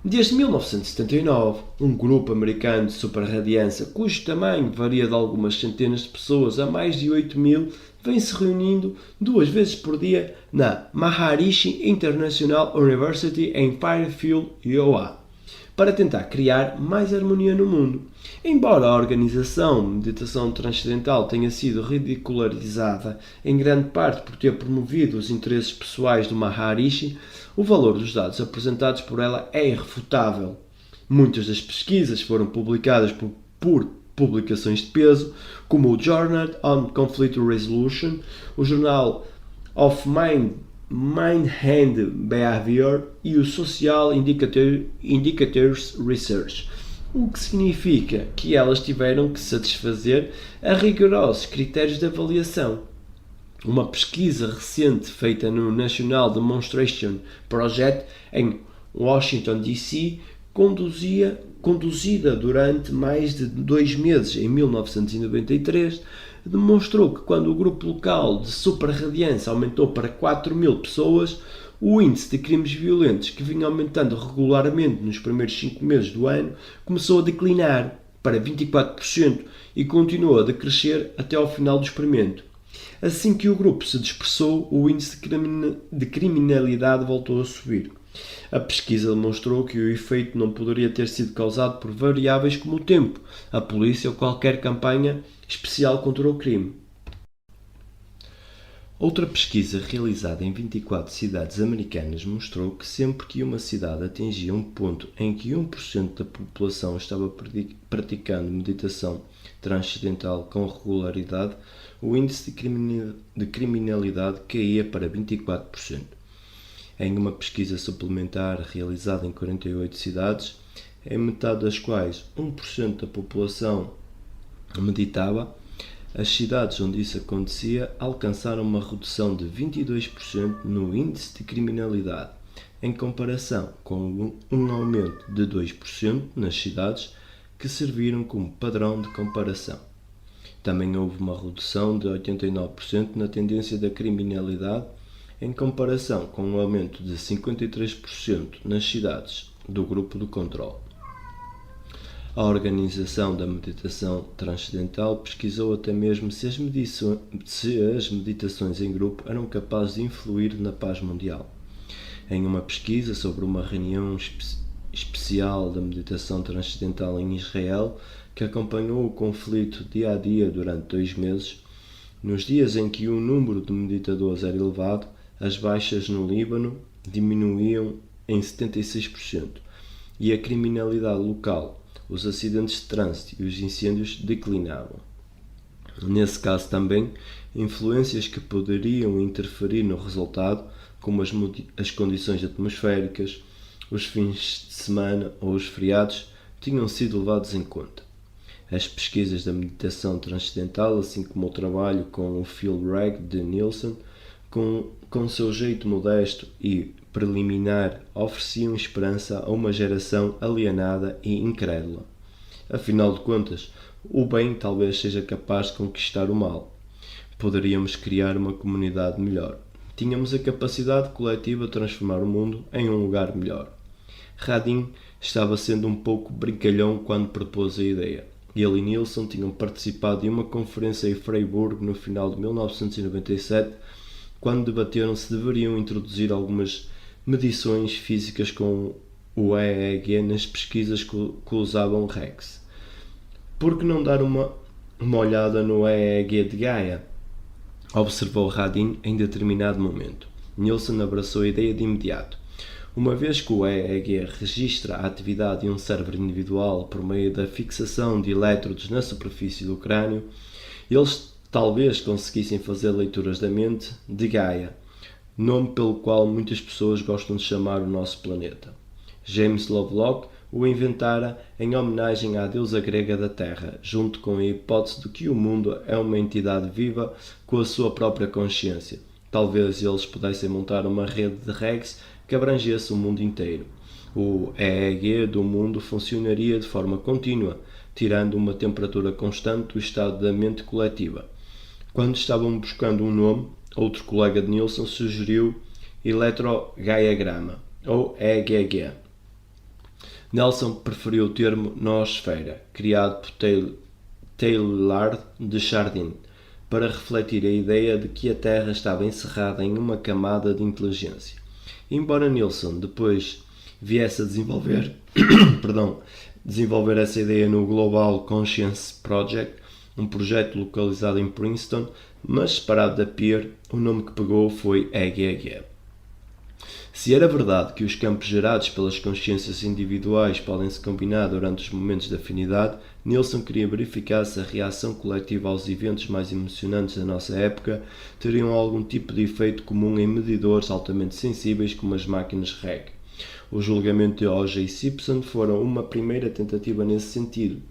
Desde 1979, um grupo americano de superradiância, cujo tamanho varia de algumas centenas de pessoas a mais de 8.000, vem se reunindo 2 vezes por dia na Maharishi International University em Fairfield, Iowa, para tentar criar mais harmonia no mundo. Embora a organização Meditação Transcendental tenha sido ridicularizada em grande parte por ter promovido os interesses pessoais do Maharishi, o valor dos dados apresentados por ela é irrefutável. Muitas das pesquisas foram publicadas por publicações de peso, como o Journal on Conflict Resolution, o Journal of Mind-Hand Behavior e o Social Indicators Research, o que significa que elas tiveram que satisfazer a rigorosos critérios de avaliação. Uma pesquisa recente feita no National Demonstration Project em Washington, D.C., conduzida durante mais de 2 meses em 1993, demonstrou que quando o grupo local de superradiância aumentou para 4.000 pessoas, o índice de crimes violentos, que vinha aumentando regularmente nos primeiros 5 meses do ano, começou a declinar para 24% e continuou a decrescer até ao final do experimento. Assim que o grupo se dispersou, o índice de criminalidade voltou a subir. A pesquisa demonstrou que o efeito não poderia ter sido causado por variáveis como o tempo, a polícia ou qualquer campanha especial contra o crime. Outra pesquisa realizada em 24 cidades americanas mostrou que sempre que uma cidade atingia um ponto em que 1% da população estava praticando meditação transcendental com regularidade, o índice de criminalidade caía para 24%. Em uma pesquisa suplementar realizada em 48 cidades, em metade das quais 1% da população meditava, as cidades onde isso acontecia alcançaram uma redução de 22% no índice de criminalidade, em comparação com um aumento de 2% nas cidades que serviram como padrão de comparação. Também houve uma redução de 89% na tendência da criminalidade, em comparação com um aumento de 53% nas cidades do grupo de controle. A Organização da Meditação Transcendental pesquisou até mesmo se as meditações em grupo eram capazes de influir na paz mundial. Em uma pesquisa sobre uma reunião especial da meditação transcendental em Israel, que acompanhou o conflito dia a dia durante 2 meses, nos dias em que o número de meditadores era elevado, as baixas no Líbano diminuíam em 76% e a criminalidade local, os acidentes de trânsito e os incêndios declinavam. Nesse caso também, influências que poderiam interferir no resultado, como as condições atmosféricas, os fins de semana ou os feriados, tinham sido levados em conta. As pesquisas da meditação transcendental, assim como o trabalho com o Phil Regg de Nielsen, com seu jeito modesto e preliminar, ofereciam esperança a uma geração alienada e incrédula. Afinal de contas, o bem talvez seja capaz de conquistar o mal. Poderíamos criar uma comunidade melhor. Tínhamos a capacidade coletiva de transformar o mundo em um lugar melhor. Radin estava sendo um pouco brincalhão quando propôs a ideia. Ele e Nielsen tinham participado de uma conferência em Freiburg no final de 1997, quando debateram se deveriam introduzir algumas medições físicas com o EEG nas pesquisas que usavam REX. Por que não dar uma olhada no EEG de Gaia? Observou Radin em determinado momento. Nielsen abraçou a ideia de imediato. Uma vez que o EEG registra a atividade de um cérebro individual por meio da fixação de elétrodos na superfície do crânio, eles talvez conseguissem fazer leituras da mente de Gaia, nome pelo qual muitas pessoas gostam de chamar o nosso planeta. James Lovelock o inventara em homenagem à deusa grega da Terra, junto com a hipótese de que o mundo é uma entidade viva com a sua própria consciência. Talvez eles pudessem montar uma rede de regs que abrangesse o mundo inteiro. O EEG do mundo funcionaria de forma contínua, tirando uma temperatura constante do estado da mente coletiva. Quando estavam buscando um nome, outro colega de Nielsen sugeriu eletrogaiagrama, ou EGG. Nelson preferiu o termo noosfera, criado por Teilhard de Chardin, para refletir a ideia de que a Terra estava encerrada em uma camada de inteligência. Embora Nielsen depois viesse a desenvolver essa ideia no Global Conscience Project, um projeto localizado em Princeton, mas separado da Peer, o nome que pegou foi EGG. Se era verdade que os campos gerados pelas consciências individuais podem se combinar durante os momentos de afinidade, Nielsen queria verificar se a reação coletiva aos eventos mais emocionantes da nossa época teriam algum tipo de efeito comum em medidores altamente sensíveis como as máquinas REG. O julgamento de O.J. Simpson foram uma primeira tentativa nesse sentido,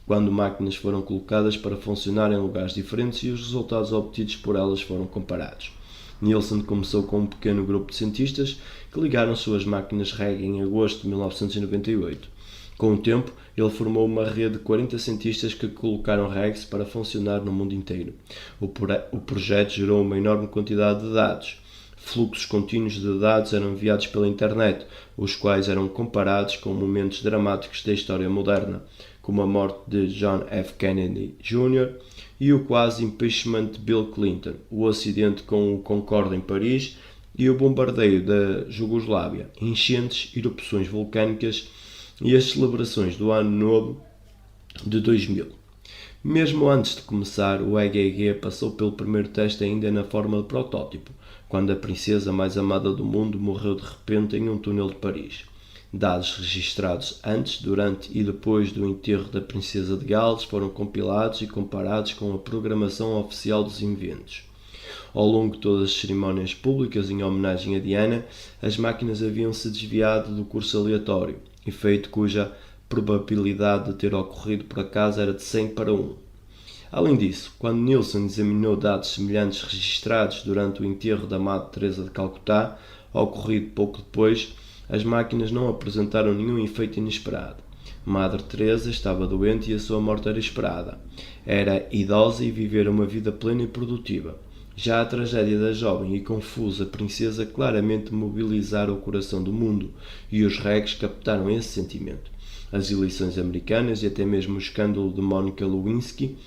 quando máquinas foram colocadas para funcionar em lugares diferentes e os resultados obtidos por elas foram comparados. Nielsen começou com um pequeno grupo de cientistas que ligaram suas máquinas REG em agosto de 1998. Com o tempo, ele formou uma rede de 40 cientistas que colocaram REGs para funcionar no mundo inteiro. O projeto gerou uma enorme quantidade de dados. Fluxos contínuos de dados eram enviados pela internet, os quais eram comparados com momentos dramáticos da história moderna, como a morte de John F. Kennedy Jr. e o quase impeachment de Bill Clinton, o acidente com o Concorde em Paris e o bombardeio da Jugoslávia, enchentes, erupções vulcânicas e as celebrações do Ano Novo de 2000. Mesmo antes de começar, o EGG passou pelo primeiro teste ainda na forma de protótipo, quando a princesa mais amada do mundo morreu de repente em um túnel de Paris. Dados registrados antes, durante e depois do enterro da princesa de Gales foram compilados e comparados com a programação oficial dos eventos. Ao longo de todas as cerimónias públicas em homenagem a Diana, as máquinas haviam-se desviado do curso aleatório, efeito cuja probabilidade de ter ocorrido por acaso era de 100 para 1. Além disso, quando Nielsen examinou dados semelhantes registrados durante o enterro da Madre Teresa de Calcutá, ocorrido pouco depois, as máquinas não apresentaram nenhum efeito inesperado. Madre Teresa estava doente e a sua morte era esperada. Era idosa e vivera uma vida plena e produtiva. Já a tragédia da jovem e confusa princesa claramente mobilizara o coração do mundo, e os regs captaram esse sentimento. As eleições americanas e até mesmo o escândalo de Monica Lewinsky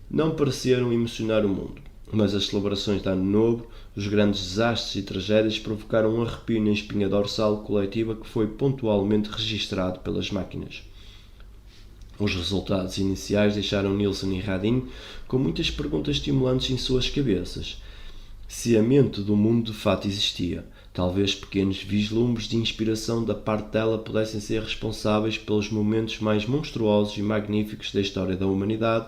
não pareceram emocionar o mundo, mas as celebrações de Ano Novo, os grandes desastres e tragédias provocaram um arrepio na espinha dorsal coletiva que foi pontualmente registado pelas máquinas. Os resultados iniciais deixaram Nielsen e Radin com muitas perguntas estimulantes em suas cabeças. Se a mente do mundo de fato existia, talvez pequenos vislumbres de inspiração da parte dela pudessem ser responsáveis pelos momentos mais monstruosos e magníficos da história da humanidade,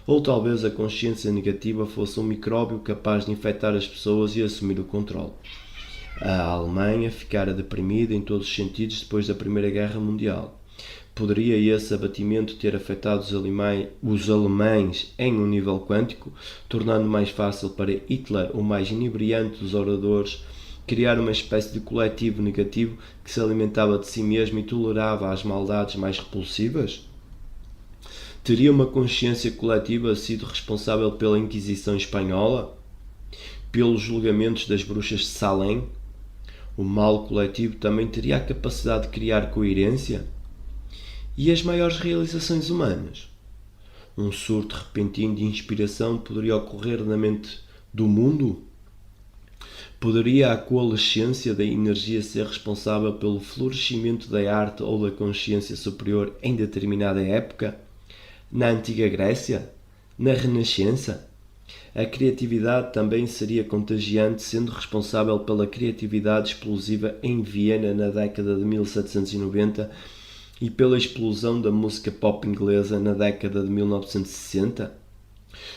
ou talvez a consciência negativa fosse um micróbio capaz de infectar as pessoas e assumir o controle. A Alemanha ficara deprimida em todos os sentidos depois da Primeira Guerra Mundial. Poderia esse abatimento ter afetado os alemães em um nível quântico, tornando mais fácil para Hitler, o mais inebriante dos oradores, criar uma espécie de coletivo negativo que se alimentava de si mesmo e tolerava as maldades mais repulsivas? Teria uma consciência coletiva sido responsável pela Inquisição Espanhola? Pelos julgamentos das bruxas de Salem? O mal coletivo também teria a capacidade de criar coerência? E as maiores realizações humanas? Um surto repentino de inspiração poderia ocorrer na mente do mundo? Poderia a coalescência da energia ser responsável pelo florescimento da arte ou da consciência superior em determinada época? Na Antiga Grécia? Na Renascença? A criatividade também seria contagiante, sendo responsável pela criatividade explosiva em Viena na década de 1790 e pela explosão da música pop inglesa na década de 1960?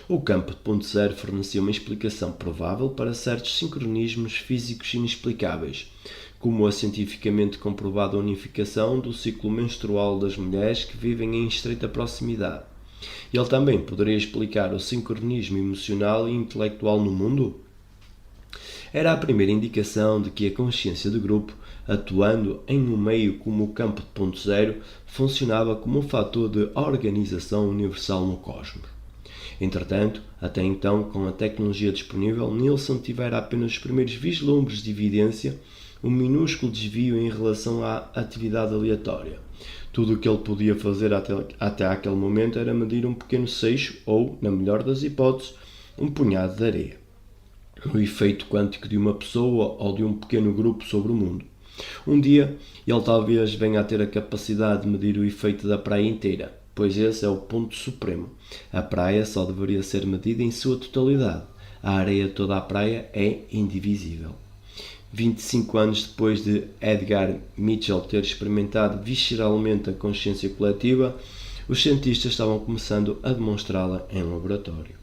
O campo de ponto zero fornecia uma explicação provável para certos sincronismos físicos inexplicáveis, como a cientificamente comprovada unificação do ciclo menstrual das mulheres que vivem em estreita proximidade. Ele também poderia explicar o sincronismo emocional e intelectual no mundo? Era a primeira indicação de que a consciência de grupo, atuando em um meio como o campo de ponto zero, funcionava como um fator de organização universal no cosmos. Entretanto, até então, com a tecnologia disponível, Nielsen tivera apenas os primeiros vislumbres de evidência, um minúsculo desvio em relação à atividade aleatória. Tudo o que ele podia fazer até aquele momento era medir um pequeno seixo ou, na melhor das hipóteses, um punhado de areia. O efeito quântico de uma pessoa ou de um pequeno grupo sobre o mundo. Um dia, ele talvez venha a ter a capacidade de medir o efeito da praia inteira, pois esse é o ponto supremo. A praia só deveria ser medida em sua totalidade. A areia de toda a praia é indivisível. 25 anos depois de Edgar Mitchell ter experimentado visceralmente a consciência coletiva, os cientistas estavam começando a demonstrá-la em laboratório.